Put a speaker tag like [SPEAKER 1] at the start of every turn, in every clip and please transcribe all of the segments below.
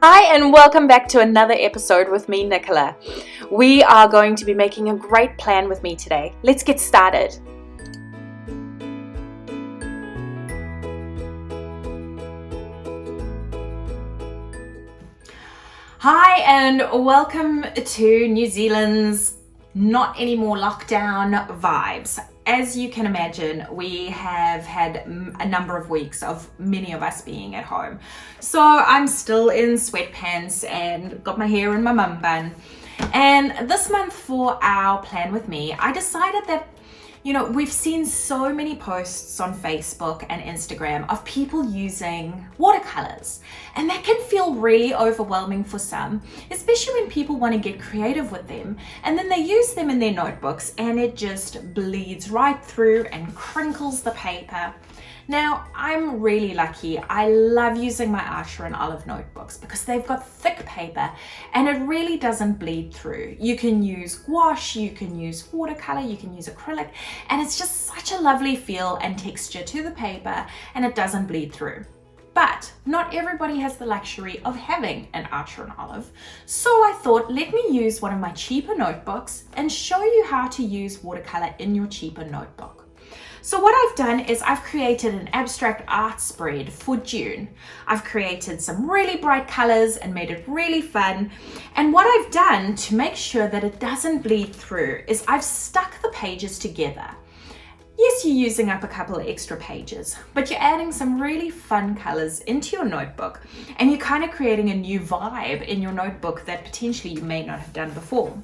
[SPEAKER 1] Hi and welcome back to another episode with me, Nicola. We are going to be making a great plan with me today. Let's get started. Hi and welcome to New Zealand's not anymore lockdown vibes. As you can imagine, we have had a number of weeks of many of us being at home. So I'm still in sweatpants and got my hair in my mum bun. And this month for our plan with me, I decided that we've seen so many posts on Facebook and Instagram of people using watercolors, and that can feel really overwhelming for some, especially when people want to get creative with them, and then they use them in their notebooks and it just bleeds right through and crinkles the paper. Now, I'm really lucky. I love using my Archer and Olive notebooks because they've got thick paper and it really doesn't bleed through. You can use gouache, you can use watercolor, you can use acrylic, and it's just such a lovely feel and texture to the paper, and it doesn't bleed through. But not everybody has the luxury of having an Archer and Olive. So I thought, let me use one of my cheaper notebooks and show you how to use watercolor in your cheaper notebook. So what I've done is I've created an abstract art spread for June. I've created some really bright colors and made it really fun. And what I've done to make sure that it doesn't bleed through is I've stuck the pages together. Yes, you're using up a couple of extra pages, but you're adding some really fun colors into your notebook, and you're kind of creating a new vibe in your notebook that potentially you may not have done before.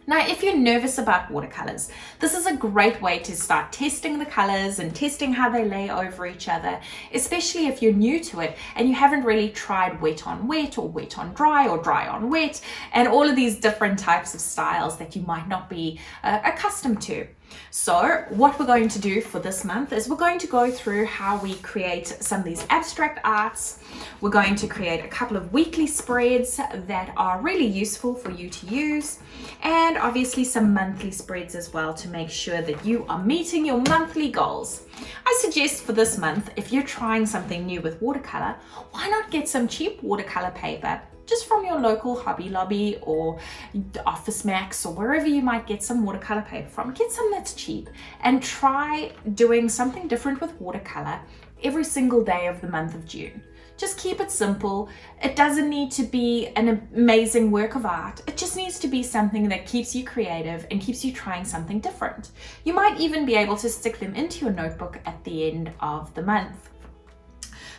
[SPEAKER 1] Now, if you're nervous about watercolors, this is a great way to start testing the colors and testing how they lay over each other, especially if you're new to it and you haven't really tried wet on wet or wet on dry or dry on wet, and all of these different types of styles that you might not be accustomed to. So what we're going to do for this month is we're going to go through how we create some of these abstract arts. We're going to create a couple of weekly spreads that are really useful for you to use, and obviously some monthly spreads as well to make sure that you are meeting your monthly goals. I suggest for this month, if you're trying something new with watercolor, why not get some cheap watercolor paper just from your local Hobby Lobby or Office Max or wherever you might get some watercolor paper from. Get some that's cheap and try doing something different with watercolor every single day of the month of June. Just keep it simple. It doesn't need to be an amazing work of art. It just needs to be something that keeps you creative and keeps you trying something different. You might even be able to stick them into your notebook at the end of the month.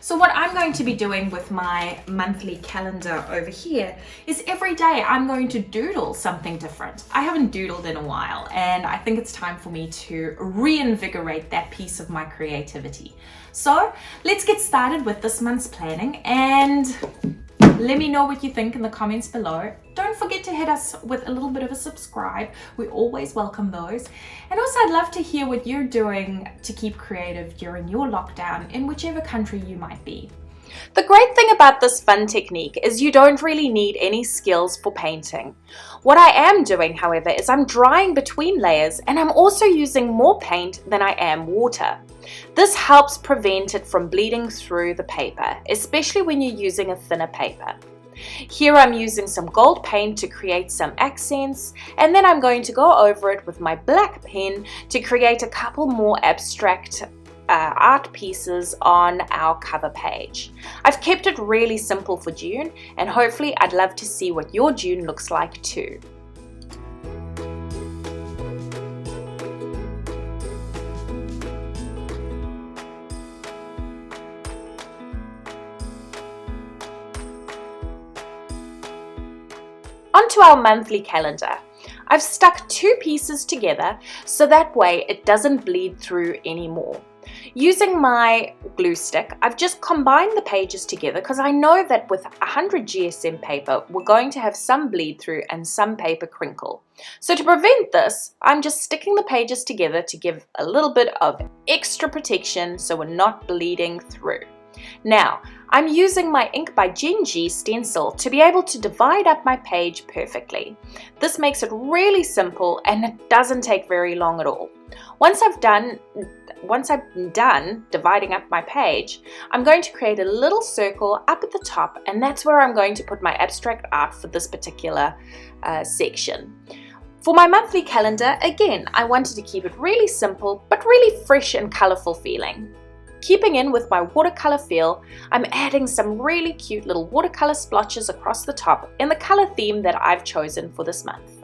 [SPEAKER 1] So what I'm going to be doing with my monthly calendar over here is every day I'm going to doodle something different. I haven't doodled in a while, and I think it's time for me to reinvigorate that piece of my creativity. So let's get started with this month's planning, and let me know what you think in the comments below. Don't forget to hit us with a little bit of a subscribe. We always welcome those. And also, I'd love to hear what you're doing to keep creative during your lockdown in whichever country you might be. The great thing about this fun technique is you don't really need any skills for painting. What I am doing, however, is I'm drying between layers, and I'm also using more paint than I am water. This helps prevent it from bleeding through the paper, especially when you're using a thinner paper. Here I'm using some gold paint to create some accents, and then I'm going to go over it with my black pen to create a couple more abstract art pieces on our cover page. I've kept it really simple for June, and hopefully I'd love to see what your June looks like too. Onto our monthly calendar. I've stuck two pieces together so that way it doesn't bleed through anymore. Using my glue stick, I've just combined the pages together because I know that with 100 GSM paper, we're going to have some bleed through and some paper crinkle. So to prevent this, I'm just sticking the pages together to give a little bit of extra protection so we're not bleeding through. Now, I'm using my Ink by Genji stencil to be able to divide up my page perfectly. This makes it really simple and it doesn't take very long at all. Once I've done once I'm done dividing up my page, I'm going to create a little circle up at the top, and that's where I'm going to put my abstract art for this particular section. For my monthly calendar, again, I wanted to keep it really simple, but really fresh and colorful feeling. Keeping in with my watercolor feel, I'm adding some really cute little watercolor splotches across the top in the color theme that I've chosen for this month.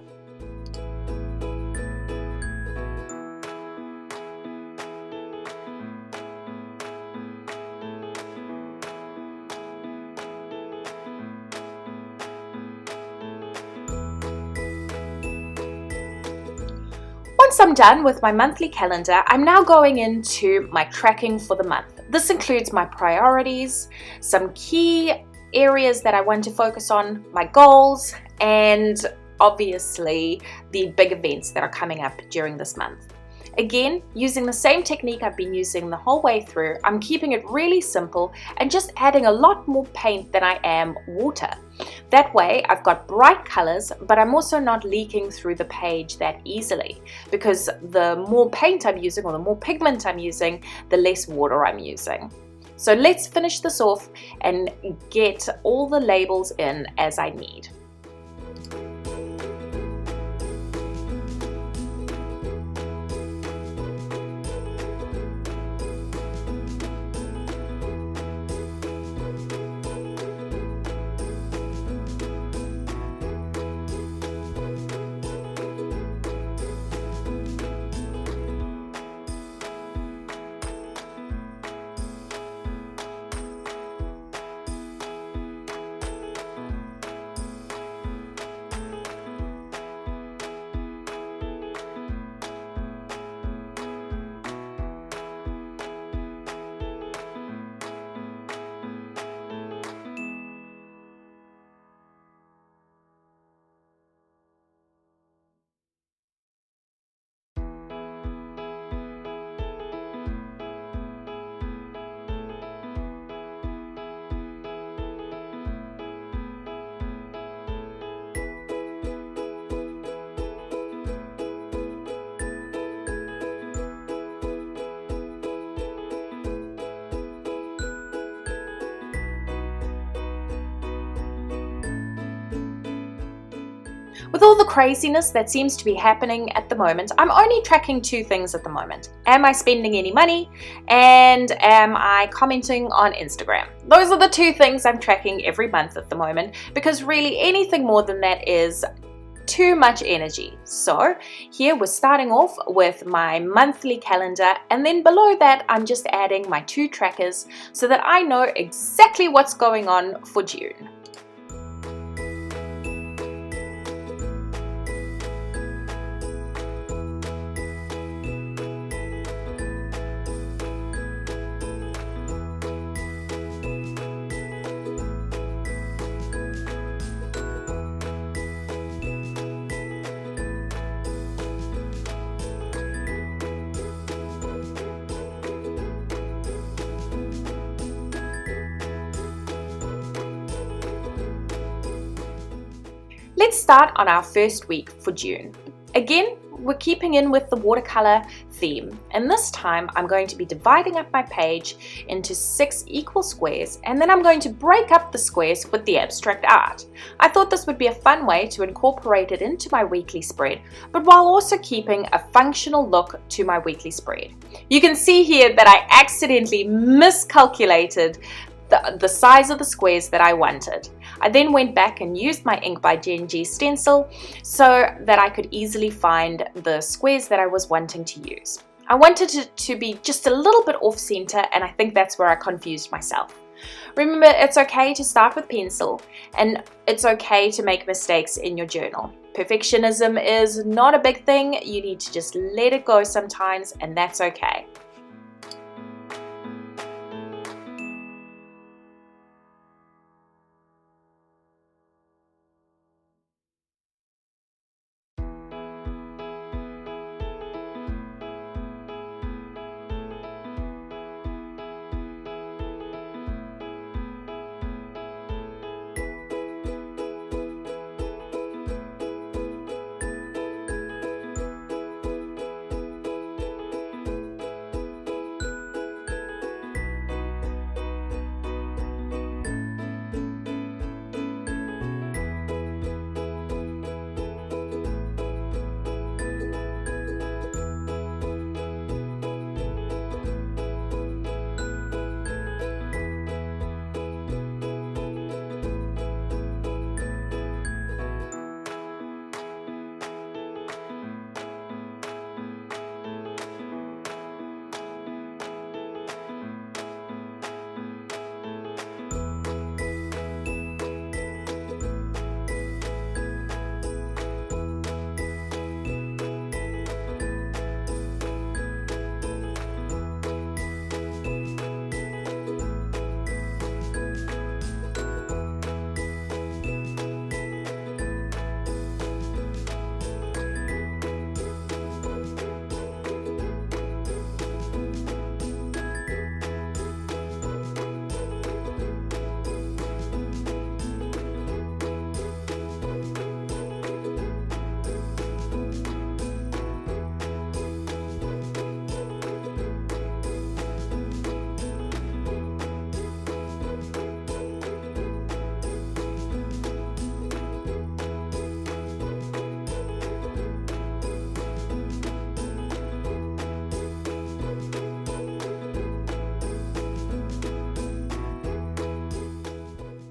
[SPEAKER 1] Once I'm done with my monthly calendar, I'm now going into my tracking for the month. This includes my priorities, some key areas that I want to focus on, my goals, and obviously the big events that are coming up during this month. Again, using the same technique I've been using the whole way through, I'm keeping it really simple and just adding a lot more paint than I am water. That way I've got bright colors, but I'm also not leaking through the page that easily, because the more paint I'm using or the more pigment I'm using, the less water I'm using. So let's finish this off and get all the labels in as I need. With all the craziness that seems to be happening at the moment, I'm only tracking two things at the moment. Am I spending any money? And am I commenting on Instagram? Those are the two things I'm tracking every month at the moment, because really anything more than that is too much energy. So here we're starting off with my monthly calendar, and then below that I'm just adding my two trackers so that I know exactly what's going on for June. Let's start on our first week for June. Again, we're keeping in with the watercolor theme, and this time I'm going to be dividing up my page into 6 equal squares, and then I'm going to break up the squares with the abstract art. I thought this would be a fun way to incorporate it into my weekly spread, but while also keeping a functional look to my weekly spread. You can see here that I accidentally miscalculated the size of the squares that I wanted. I then went back and used my Ink by Gen G stencil so that I could easily find the squares that I was wanting to use. I wanted it to be just a little bit off center, and I think that's where I confused myself. Remember, it's okay to start with pencil, and it's okay to make mistakes in your journal. Perfectionism is not a big thing. You need to just let it go sometimes, and that's okay.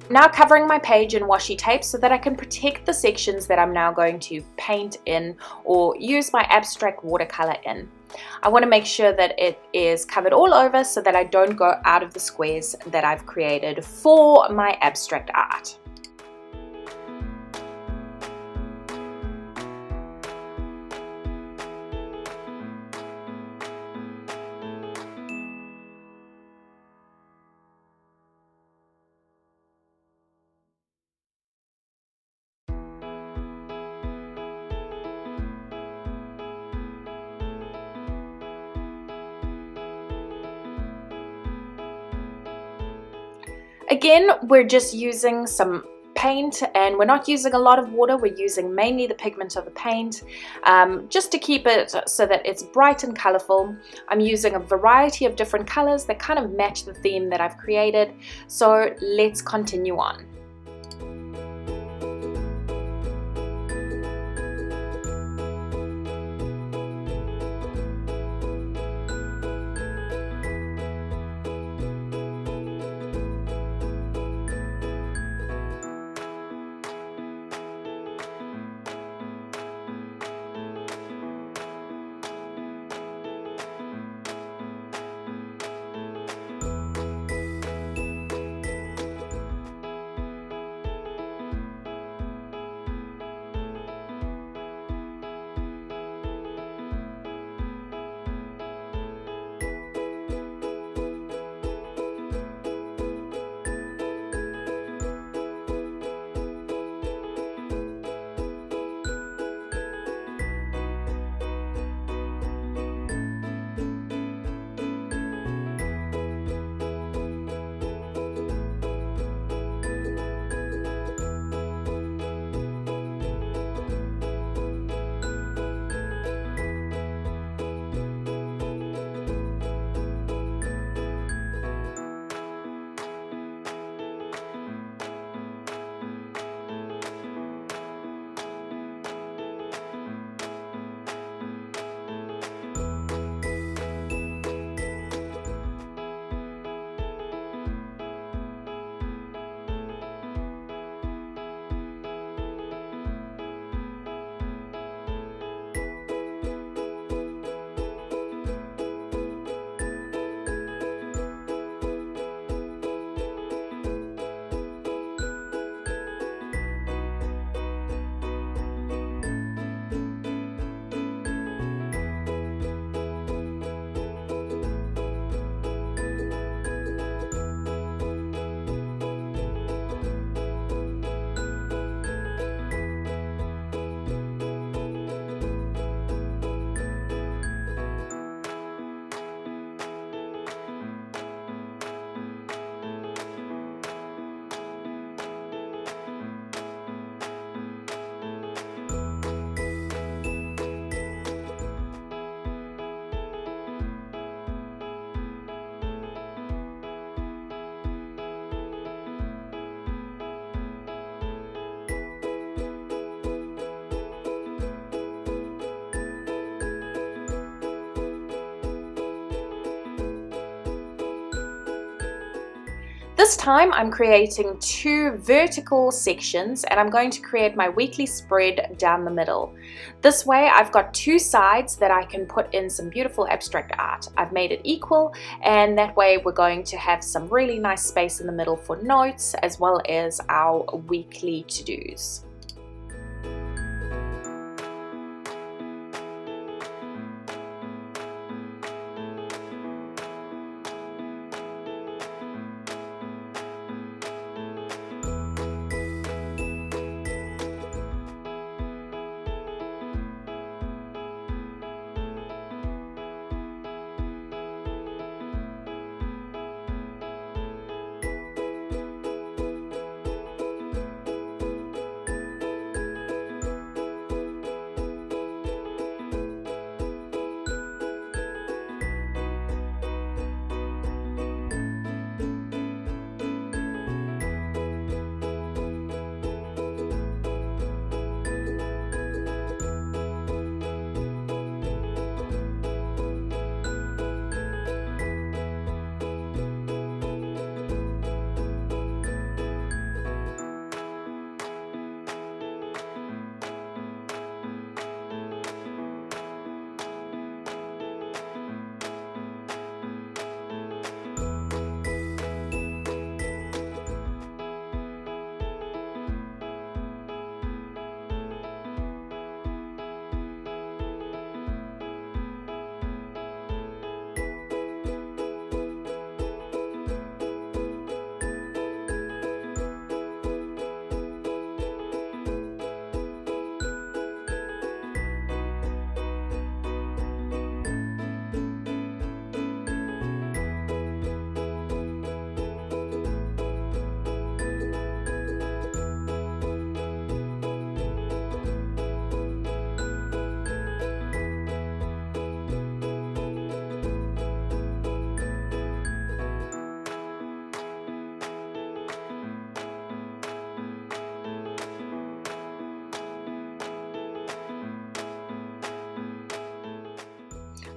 [SPEAKER 1] Now covering my page in washi tape so that I can protect the sections that I'm now going to paint in or use my abstract watercolor in. I want to make sure that it is covered all over so that I don't go out of the squares that I've created for my abstract art. Again, we're just using some paint and we're not using a lot of water. We're using mainly the pigment of the paint just to keep it so that it's bright and colorful. I'm using a variety of different colors that kind of match the theme that I've created. So let's continue on. This time I'm creating two vertical sections and I'm going to create my weekly spread down the middle. This way I've got two sides that I can put in some beautiful abstract art. I've made it equal, and that way we're going to have some really nice space in the middle for notes as well as our weekly to-dos.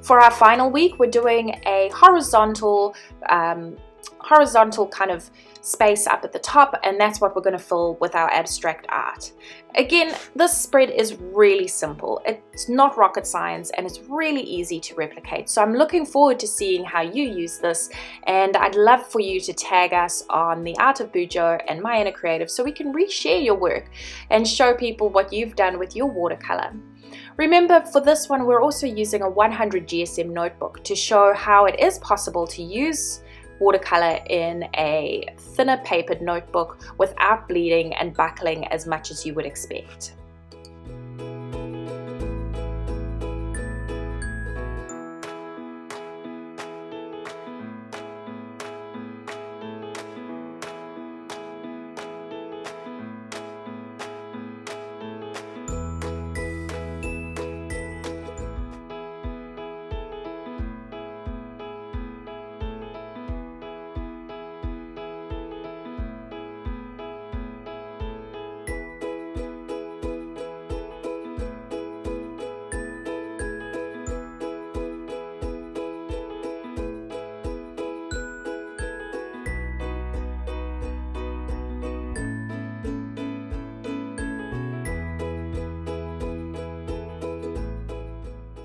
[SPEAKER 2] For our final week, we're doing a horizontal kind of space up at the top, and that's what we're going to fill with our abstract art. Again, this spread is really simple. It's not rocket science, and it's really easy to replicate. So I'm looking forward to seeing how you use this, and I'd love for you to tag us on the Art of Bujo and My Inner Creative so we can reshare your work and show people what you've done with your watercolor. Remember, for this one, we're also using a 100 GSM notebook to show how it is possible to use watercolor in a thinner papered notebook without bleeding and buckling as much as you would expect.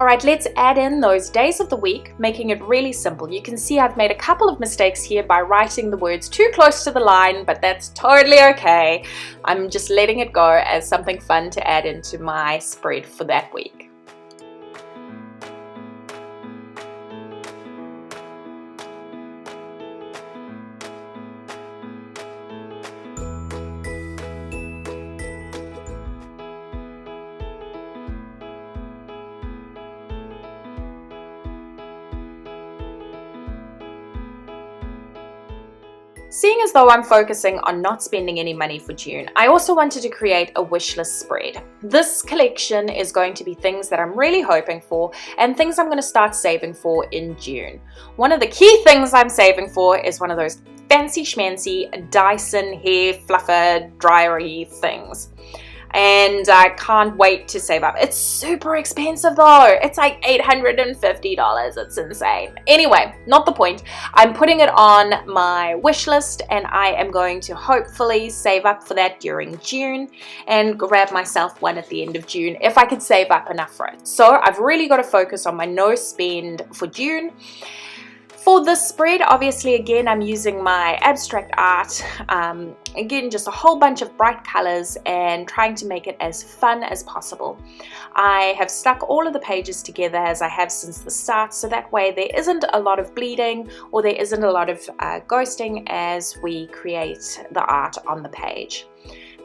[SPEAKER 2] Alright, let's add in those days of the week, making it really simple. You can see I've made a couple of mistakes here by writing the words too close to the line, but that's totally okay. I'm just letting it go as something fun to add into my spread for that week. Seeing as though I'm focusing on not spending any money for June, I also wanted to create a wish list spread. This collection is going to be things that I'm really hoping for and things I'm going to start saving for in June. One of the key things I'm saving for is one of those fancy schmancy Dyson hair fluffer dryery things. And I can't wait to save up. It's super expensive though. It's like $850. It's insane. Anyway, not the point. I'm putting it on my wish list and I am going to hopefully save up for that during June and grab myself one at the end of June if I could save up enough for it. So I've really got to focus on my no spend for June. For this spread, obviously, again, I'm using my abstract art. Again, just a whole bunch of bright colors and trying to make it as fun as possible. I have stuck all of the pages together as I have since the start, so that way there isn't a lot of bleeding or there isn't a lot of ghosting as we create the art on the page.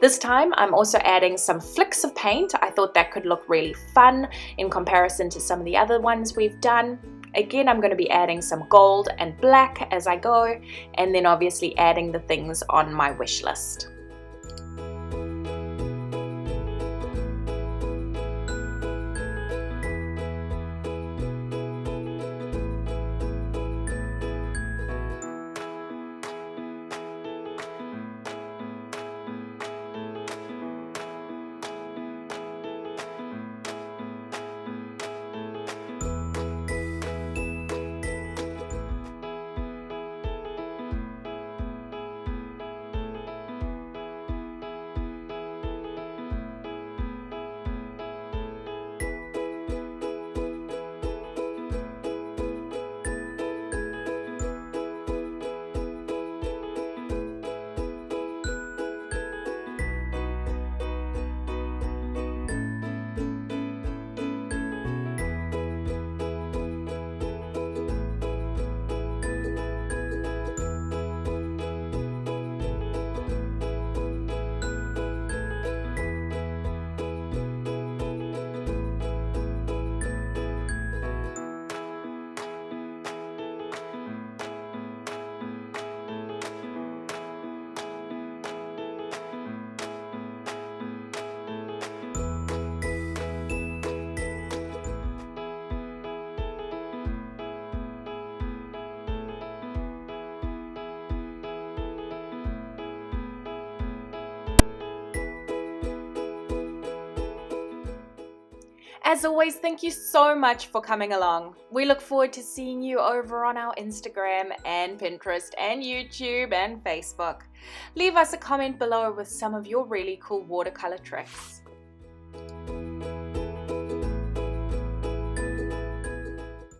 [SPEAKER 2] This time I'm also adding some flicks of paint. I thought that could look really fun in comparison to some of the other ones we've done. Again, I'm going to be adding some gold and black as I go, and then obviously adding the things on my wish list. As always, thank you so much for coming along. We look forward to seeing you over on our Instagram and Pinterest and YouTube and Facebook. Leave us a comment below with some of your really cool watercolor tricks.